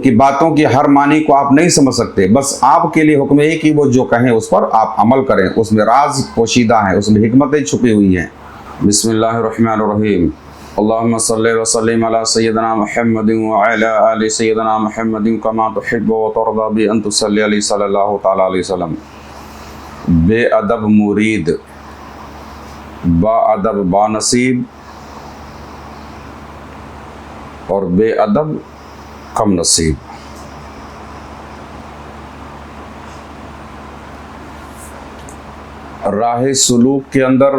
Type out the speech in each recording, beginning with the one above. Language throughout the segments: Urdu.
کی باتوں کی ہر معنی کو آپ نہیں سمجھ سکتے، بس آپ کے لیے حکم ہے کہ وہ جو کہیں اس پر آپ عمل کریں، اس میں راز پوشیدہ ہیں، اس میں حکمتیں چھپی ہوئی ہیں۔ بسم اللہ الرحمن الرحیم۔ اللہم صلی وسلم علی سیدنا محمد وعلی آل سیدنا محمد کما تحب وترضى بأن تصلی علیہ صلی اللہ تعالی علیہ وسلم۔ بے ادب مرید، با ادب با نصیب، اور بے ادب کم نصیب۔ راہ سلوک کے اندر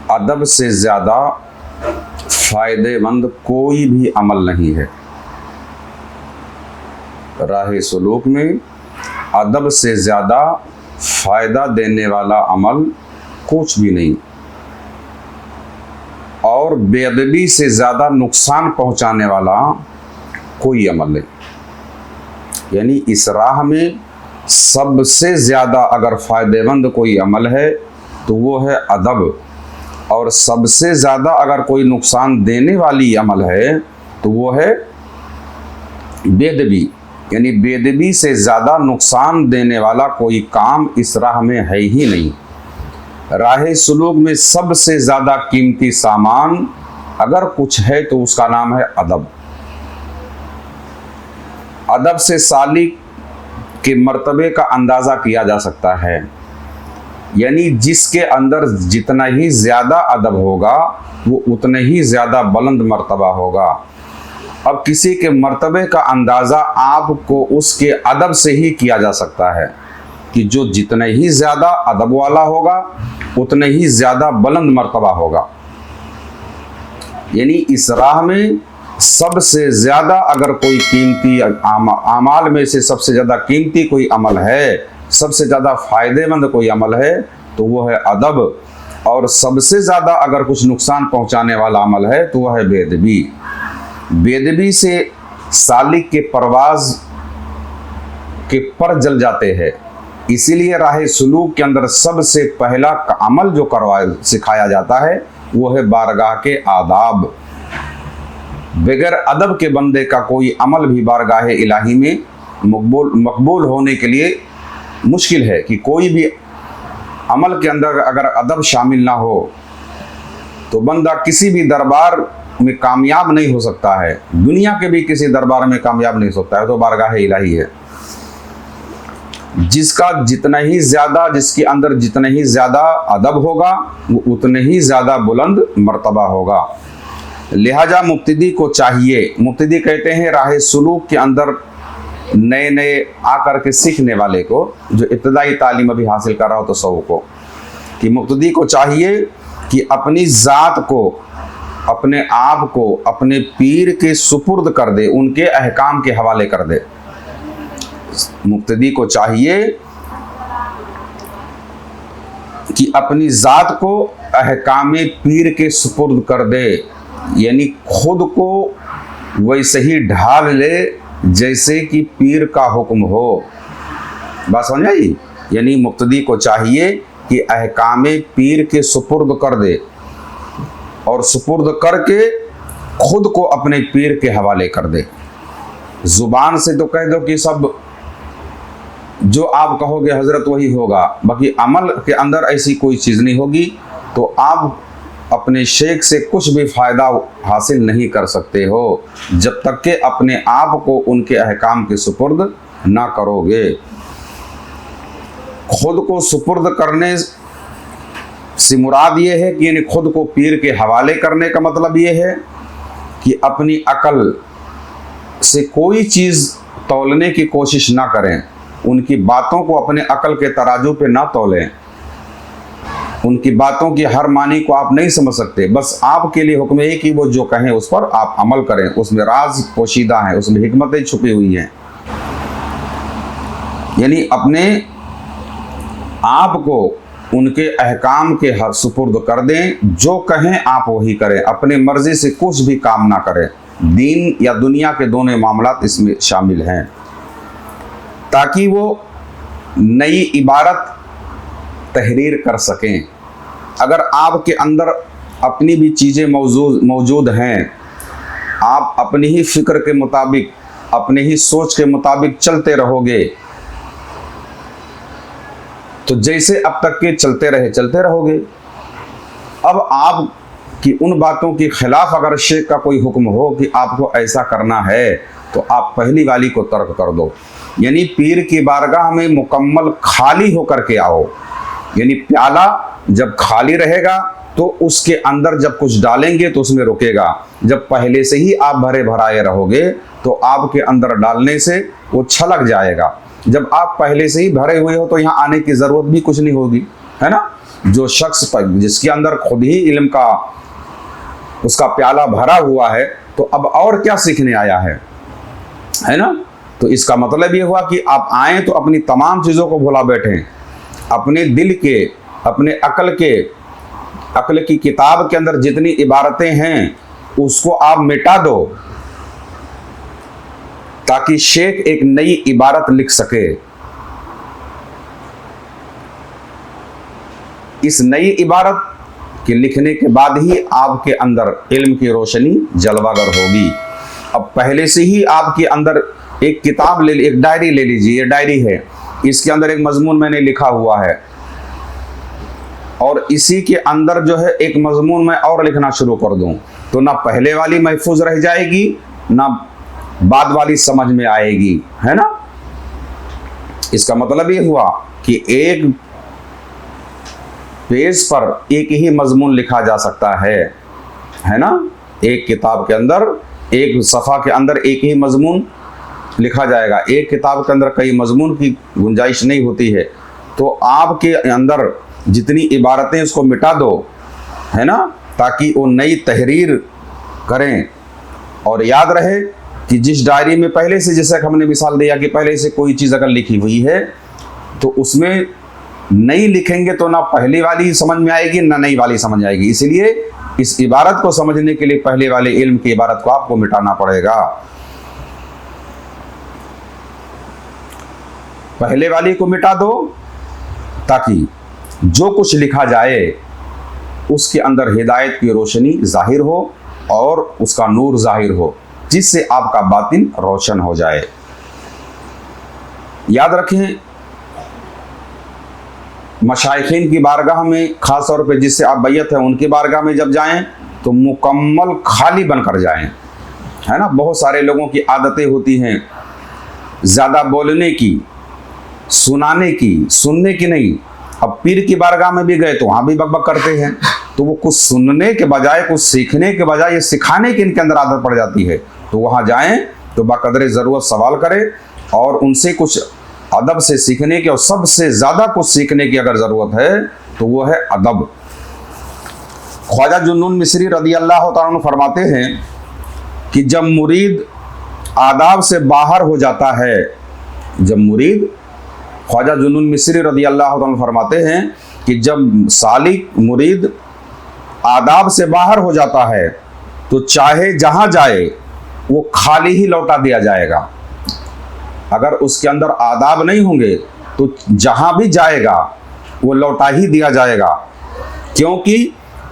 ادب سے زیادہ فائدے مند کوئی بھی عمل نہیں ہے۔ راہ سلوک میں ادب سے زیادہ فائدہ دینے والا عمل کچھ بھی نہیں، اور بے ادبی سے زیادہ نقصان پہنچانے والا کوئی عمل نہیں۔ یعنی اس راہ میں سب سے زیادہ اگر فائدہ مند کوئی عمل ہے تو وہ ہے ادب، اور سب سے زیادہ اگر کوئی نقصان دینے والی عمل ہے تو وہ ہے بے ادبی۔ یعنی بے ادبی سے زیادہ نقصان دینے والا کوئی کام اس راہ میں ہے ہی نہیں۔ راہ سلوک میں سب سے زیادہ قیمتی سامان اگر کچھ ہے تو اس کا نام ہے ادب۔ ادب سے سالک کے مرتبے کا اندازہ کیا جا سکتا ہے، یعنی جس کے اندر جتنا ہی زیادہ ادب ہوگا وہ اتنے ہی زیادہ بلند مرتبہ ہوگا۔ اب کسی کے مرتبے کا اندازہ آپ کو اس کے ادب سے ہی کیا جا سکتا ہے کہ جو جتنے ہی زیادہ ادب والا ہوگا اتنے ہی زیادہ بلند مرتبہ ہوگا۔ یعنی اس راہ میں سب سے زیادہ اگر کوئی قیمتی اعمال میں سے سب سے زیادہ قیمتی کوئی عمل ہے، سب سے زیادہ فائدے مند کوئی عمل ہے تو وہ ہے ادب، اور سب سے زیادہ اگر کچھ نقصان پہنچانے والا عمل ہے تو وہ ہے بے ادبی۔ بے ادبی سے سالک کے پرواز کے پر جل جاتے ہیں، اسی لیے راہ سلوک کے اندر سب سے پہلا عمل جو سکھایا جاتا ہے وہ ہے بارگاہ کے آداب۔ بغیر ادب کے بندے کا کوئی عمل بھی بارگاہ الہی میں مقبول ہونے کے لیے مشکل ہے، کہ کوئی بھی عمل کے اندر اگر ادب شامل نہ ہو تو بندہ کسی بھی دربار میں کامیاب نہیں ہو سکتا ہے، دنیا کے بھی کسی دربار میں کامیاب نہیں ہو سکتا ہے، تو بارگاہ الہی ہے۔ جس کے اندر جتنے ہی زیادہ ادب ہوگا وہ اتنے ہی زیادہ بلند مرتبہ ہوگا۔ لہذا مبتدی کو چاہیے، مبتدی کہتے ہیں راہ سلوک کے اندر نئے آ کر کے سیکھنے والے کو، جو ابتدائی تعلیم ابھی حاصل کر رہا ہو تصوف کو، کہ مبتدی کو چاہیے کہ اپنی ذات کو، اپنے آپ کو اپنے پیر کے سپرد کر دے، ان کے احکام کے حوالے کر دے۔ مبتدی کو چاہیے کہ اپنی ذات کو احکام پیر کے سپرد کر دے، یعنی خود کو ویسے ہی ڈھال لے جیسے کہ پیر کا حکم ہو۔ بات سمجھ آئی؟ یعنی مبتدی کو چاہیے کہ احکام پیر کے سپرد کر دے، اور سپرد کر کے خود کو اپنے پیر کے حوالے کر دے۔ زبان سے تو کہہ دو کہ سب جو آپ کہو گے حضرت وہی ہوگا، باقی عمل کے اندر ایسی کوئی چیز نہیں ہوگی، تو آپ اپنے شیخ سے کچھ بھی فائدہ حاصل نہیں کر سکتے ہو جب تک کہ اپنے آپ کو ان کے احکام کے سپرد نہ کرو گے۔ خود کو سپرد کرنے سے مراد یہ ہے کہ یعنی خود کو پیر کے حوالے کرنے کا مطلب یہ ہے کہ اپنی عقل سے کوئی چیز تولنے کی کوشش نہ کریں، ان کی باتوں کو اپنے عقل کے ترازو پہ نہ تولیں، ان کی باتوں کی ہر معنی کو آپ نہیں سمجھ سکتے، بس آپ کے لیے حکم ہے کہ وہ جو کہیں اس پر آپ عمل کریں، اس میں راز پوشیدہ ہیں، اس میں حکمتیں چھپی ہوئی ہیں۔ یعنی اپنے آپ کو ان کے احکام کے ہر سپرد کر دیں، جو کہیں آپ وہی کریں، اپنے مرضی سے کچھ بھی کام نہ کریں۔ دین یا دنیا کے دونوں معاملات اس میں شامل ہیں، تاکہ وہ نئی عبارت تحریر کر سکیں۔ اگر آپ کے اندر اپنی بھی چیزیں موجود ہیں آپ اپنی ہی فکر کے مطابق، اپنے ہی سوچ کے مطابق چلتے رہو گے تو جیسے اب تک کے چلتے رہو گے۔ اب آپ کی ان باتوں کے خلاف اگر شیخ کا کوئی حکم ہو کہ آپ کو ایسا کرنا ہے تو آپ پہلی والی کو ترک کر دو، یعنی پیر کی بارگاہ میں مکمل خالی ہو کر کے آؤ۔ یعنی پیالہ جب خالی رہے گا تو اس کے اندر جب کچھ ڈالیں گے تو اس میں رکے گا، جب پہلے سے ہی آپ بھرے بھرائے رہو گے تو آپ کے اندر ڈالنے سے وہ چھلک جائے گا۔ جب آپ پہلے سے ہی بھرے ہوئے ہو تو یہاں آنے کی ضرورت بھی کچھ نہیں ہوگی، ہے نا۔ جو شخص جس کے اندر خود ہی علم کا اس کا پیالہ بھرا ہوا ہے تو اب اور کیا سیکھنے آیا ہے نا۔ تو اس کا مطلب یہ ہوا کہ آپ آئیں تو اپنی تمام چیزوں کو بھلا بیٹھیں، اپنے دل کے، اپنے عقل کی کتاب کے اندر جتنی عبارتیں ہیں اس کو آپ مٹا دو تاکہ شیخ ایک نئی عبارت لکھ سکے۔ اس نئی عبارت کے لکھنے کے بعد ہی آپ کے اندر علم کی روشنی جلوہ گر ہوگی۔ اب پہلے سے ہی آپ کے اندر ایک کتاب ایک ڈائری لے لیجیے، یہ ڈائری ہے، اس کے اندر ایک مضمون میں نے لکھا ہوا ہے اور اسی کے اندر جو ہے ایک مضمون میں اور لکھنا شروع کر دوں تو نہ پہلے والی محفوظ رہ جائے گی نہ بعد والی سمجھ میں آئے گی، ہے نا۔ اس کا مطلب یہ ہوا کہ ایک پیج پر ایک ہی مضمون لکھا جا سکتا ہے نا۔ ایک کتاب کے اندر، ایک صفحہ کے اندر ایک ہی مضمون لکھا جائے گا، ایک کتاب کے اندر کئی مضمون کی گنجائش نہیں ہوتی ہے۔ تو آپ کے اندر جتنی عبارتیں اس کو مٹا دو، ہے نا، تاکہ وہ نئی تحریر کریں۔ اور یاد رہے کہ جس ڈائری میں پہلے سے، جیسے ہم نے مثال دیا کہ پہلے سے کوئی چیز اگر لکھی ہوئی ہے تو اس میں نئی لکھیں گے تو نہ پہلی والی سمجھ میں آئے گی نہ نئی والی سمجھ آئے گی۔ اسی لیے اس عبارت کو سمجھنے کے لیے پہلے والے علم کی عبارت کو آپ کو مٹانا پڑے گا۔ پہلے والی کو مٹا دو تاکہ جو کچھ لکھا جائے اس کے اندر ہدایت کی روشنی ظاہر ہو اور اس کا نور ظاہر ہو، جس سے آپ کا باطن روشن ہو جائے۔ یاد رکھیں، مشائخین کی بارگاہ میں، خاص طور پہ جس سے آپ بیعت ہیں ان کی بارگاہ میں جب جائیں تو مکمل خالی بن کر جائیں، ہے نا۔ بہت سارے لوگوں کی عادتیں ہوتی ہیں زیادہ بولنے کی، سنانے کی، سننے کی نہیں۔ اب پیر کی بارگاہ میں بھی گئے تو وہاں بھی بک بک کرتے ہیں، تو وہ کچھ سننے کے بجائے، کچھ سیکھنے کے بجائے یہ سکھانے کی ان کے اندر عادت پڑ جاتی ہے۔ تو وہاں جائیں تو بقدر ضرورت سوال کریں اور ان سے کچھ ادب سے سیکھنے کی، اور سب سے زیادہ کچھ سیکھنے کی اگر ضرورت ہے تو وہ ہے ادب۔ خواجہ جنون مصری رضی اللہ تعالیٰ عنہ فرماتے ہیں کہ جب مرید آداب سے باہر ہو جاتا ہے، جب مرید، خواجہ جنون مصری رضی اللہ عنہ فرماتے ہیں کہ جب سالک مرید آداب سے باہر ہو جاتا ہے تو چاہے جہاں جائے وہ خالی ہی لوٹا دیا جائے گا۔ اگر اس کے اندر آداب نہیں ہوں گے تو جہاں بھی جائے گا وہ لوٹا ہی دیا جائے گا، کیونکہ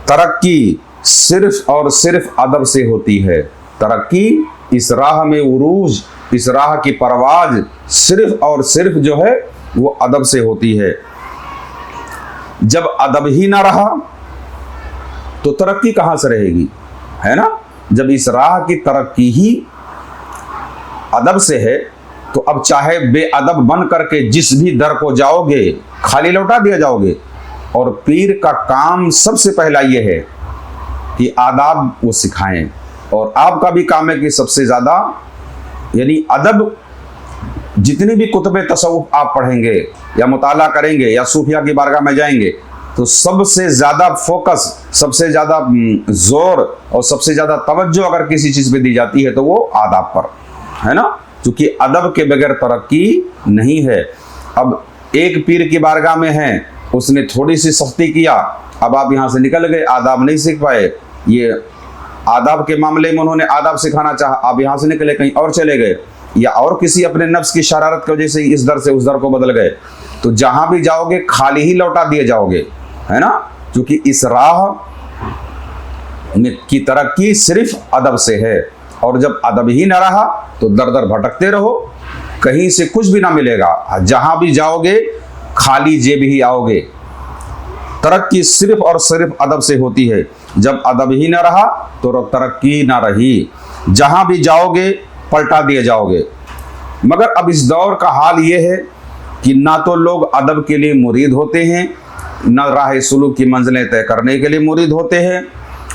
ترقی صرف اور صرف ادب سے ہوتی ہے۔ ترقی، اس راہ میں عروج، اس راہ کی پرواز صرف اور صرف جو ہے وہ ادب سے ہوتی ہے۔ جب ادب ہی نہ رہا تو ترقی کہاں سے رہے گی، ہے نا۔ جب اس راہ کی ترقی ہی ادب سے ہے تو اب چاہے بے ادب بن کر کے جس بھی در کو جاؤ گے خالی لوٹا دیا جاؤ گے۔ اور پیر کا کام سب سے پہلا یہ ہے کہ آداب وہ سکھائیں، اور آپ کا بھی کام ہے کہ سب سے زیادہ، یعنی ادب، جتنی بھی کتب تصوف آپ پڑھیں گے یا مطالعہ کریں گے یا صوفیہ کی بارگاہ میں جائیں گے تو سب سے زیادہ فوکس، سب سے زیادہ زور اور سب سے زیادہ توجہ اگر کسی چیز پہ دی جاتی ہے تو وہ آداب پر، ہے نا، کیونکہ ادب کے بغیر ترقی نہیں ہے۔ اب ایک پیر کی بارگاہ میں ہیں، اس نے تھوڑی سی سختی کیا، اب آپ یہاں سے نکل گئے، آداب نہیں سیکھ پائے، یہ آداب کے معاملے میں انہوں نے آداب سکھانا چاہا، آپ یہاں سے نکلے کہیں اور چلے گئے، یا اور کسی اپنے نفس کی شرارت کی وجہ سے اس در سے اس در کو بدل گئے، تو جہاں بھی جاؤ گے خالی ہی لوٹا دیے جاؤ گے، ہے نا۔ کیونکہ اس راہ کی ترقی صرف ادب سے ہے، اور جب ادب ہی نہ رہا تو در در بھٹکتے رہو، کہیں سے کچھ بھی نہ ملے گا، جہاں بھی جاؤ گے خالی جیب ہی آؤ گے۔ ترقی صرف اور صرف ادب سے ہوتی ہے، جب ادب ہی نہ رہا تو ترقی نہ رہی، جہاں بھی جاؤ گے پلٹا دیے جاؤ گے۔ مگر اب اس دور کا حال یہ ہے کہ نہ تو لوگ ادب کے لیے مرید ہوتے ہیں، نہ راہ سلوک کی منزلیں طے کرنے کے لیے مرید ہوتے ہیں۔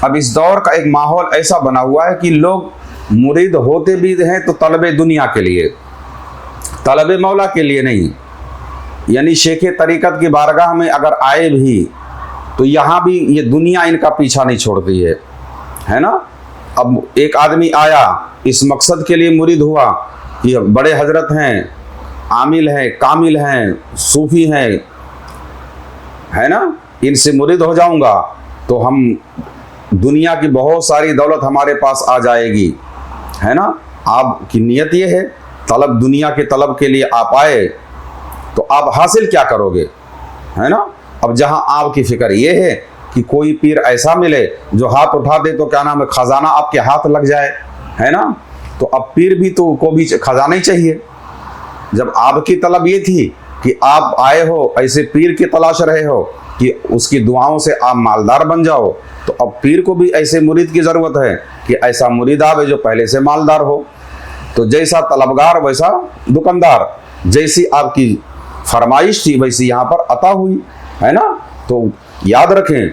اب اس دور کا ایک ماحول ایسا بنا ہوا ہے کہ لوگ مرید ہوتے بھی ہیں تو طلب دنیا کے لیے، طلب مولا کے لیے نہیں۔ یعنی شیخ طریقت کی بارگاہ میں اگر آئے بھی تو یہاں بھی یہ دنیا ان کا پیچھا نہیں چھوڑتی ہے نا۔ اب ایک آدمی آیا اس مقصد کے لیے مرید ہوا کہ بڑے حضرت ہیں، عامل ہیں، کامل ہیں، صوفی ہیں، ہے نا، ان سے مرید ہو جاؤں گا تو ہم دنیا کی بہت ساری دولت ہمارے پاس آ جائے گی، ہے نا۔ آپ کی نیت یہ ہے، طلب دنیا کے طلب کے لیے آپ آئے تو آپ حاصل کیا کرو گے، ہے نا۔ اب جہاں آپ کی فکر یہ ہے کہ کوئی پیر ایسا ملے جو ہاتھ اٹھا دے تو کیا نام ہے خزانہ آپ کے ہاتھ لگ جائے، ہے نا، تو اب پیر بھی تو کو بھی خزانہ ہی چاہیے۔ جب آپ کی طلب یہ تھی کہ آپ آئے ہو ایسے پیر کی تلاش رہے ہو کہ اس کی دعاؤں سے آپ مالدار بن جاؤ، تو اب پیر کو بھی ایسے مرید کی ضرورت ہے کہ ایسا مرید آوے جو پہلے سے مالدار ہو۔ تو جیسا طلبگار ویسا دکاندار، جیسی آپ کی فرمائش تھی ویسی یہاں پر عطا ہوئی، ہے نا۔ تو یاد رکھیں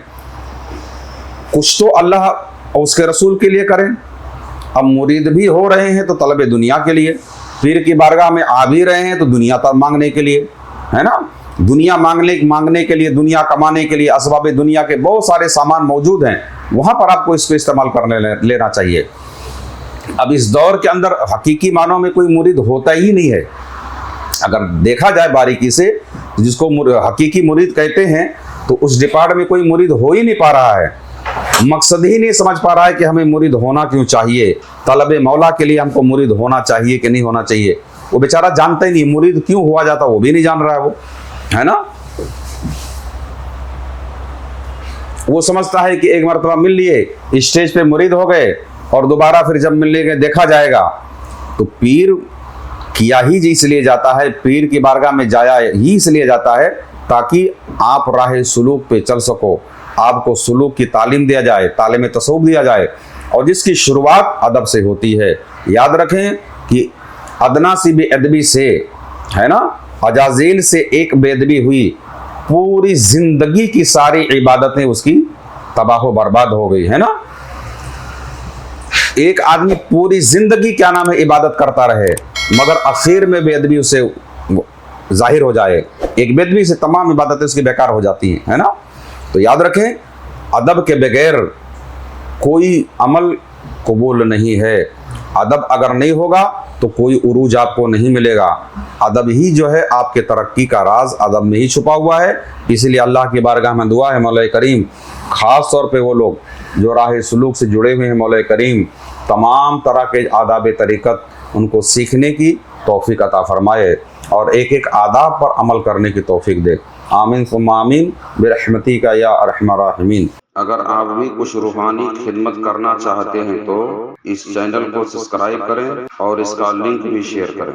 کچھ تو اللہ اور اس کے رسول کے لیے کریں۔ اب مرید بھی ہو رہے ہیں تو طلب دنیا کے لیے، پیر کی بارگاہ میں آ بھی رہے ہیں تو دنیا تک مانگنے کے لیے، ہے نا۔ دنیا مانگنے کے لیے، دنیا کمانے کے لیے اسباب دنیا کے بہت سارے سامان موجود ہیں، وہاں پر آپ کو اس کو استعمال کرنے لینا چاہیے۔ اب اس دور کے اندر حقیقی معنوں میں کوئی مرید ہوتا ہی نہیں ہے۔ اگر دیکھا جائے باریکی سے جس کو حقیقی مرید کہتے ہیں تو اس ڈپارٹ میں کوئی مرید ہو ہی نہیں پا رہا ہے، مقصد ہی نہیں سمجھ پا رہا ہے کہ ہمیں مرید ہونا کیوں چاہیے، طلب مولا کے لیے ہم کو مرید ہونا چاہیے کہ نہیں ہونا چاہیے۔ وہ بیچارہ جانتا ہی نہیں مرید کیوں ہوا جاتا، وہ بھی نہیں جان رہا ہے، وہ ہے نا۔ وہ سمجھتا ہے کہ ایک مرتبہ مل لیے اسٹیج پہ مرید ہو گئے اور دوبارہ پھر جب ملنے کے دیکھا جائے گا۔ تو پیر کیا ہی اس لیے جاتا ہے، پیر کی بارگاہ میں جایا ہی اس لیے جاتا ہے تاکہ آپ راہ سلوک پہ چل سکو، آپ کو سلوک کی تعلیم دیا جائے، تعلیم تصوف دیا جائے، اور جس کی شروعات ادب سے ہوتی ہے۔ یاد رکھیں کہ ادنا سی بے ادبی سے، ہے نا، اجازیل سے ایک بے ادبی ہوئی، پوری زندگی کی ساری عبادتیں اس کی تباہ و برباد ہو گئی، ہے نا۔ ایک آدمی پوری زندگی کیا نام ہے عبادت کرتا رہے مگر اخیر میں بے ادبی اسے ظاہر ہو جائے، ایک بے ادبی سے تمام عبادتیں اس کی بیکار ہو جاتی ہیں، ہے نا۔ تو یاد رکھیں ادب کے بغیر کوئی عمل قبول نہیں ہے۔ ادب اگر نہیں ہوگا تو کوئی عروج آپ کو نہیں ملے گا۔ ادب ہی جو ہے آپ کے ترقی کا راز ادب میں ہی چھپا ہوا ہے۔ اس لیے اللہ کی بارگاہ میں دعا ہے مولا کریم خاص طور پہ وہ لوگ جو راہ سلوک سے جڑے ہوئے ہیں، مولا کریم تمام طرح کے آداب طریقت ان کو سیکھنے کی توفیق عطا فرمائے اور ایک ایک آداب پر عمل کرنے کی توفیق دے۔ آمین ثم آمین برحمتی کا یا ارحم الراحمین۔ اگر آپ بھی کچھ روحانی خدمت کرنا چاہتے ہیں تو اس چینل کو سبسکرائب کریں اور اس کا لنک بھی شیئر کریں۔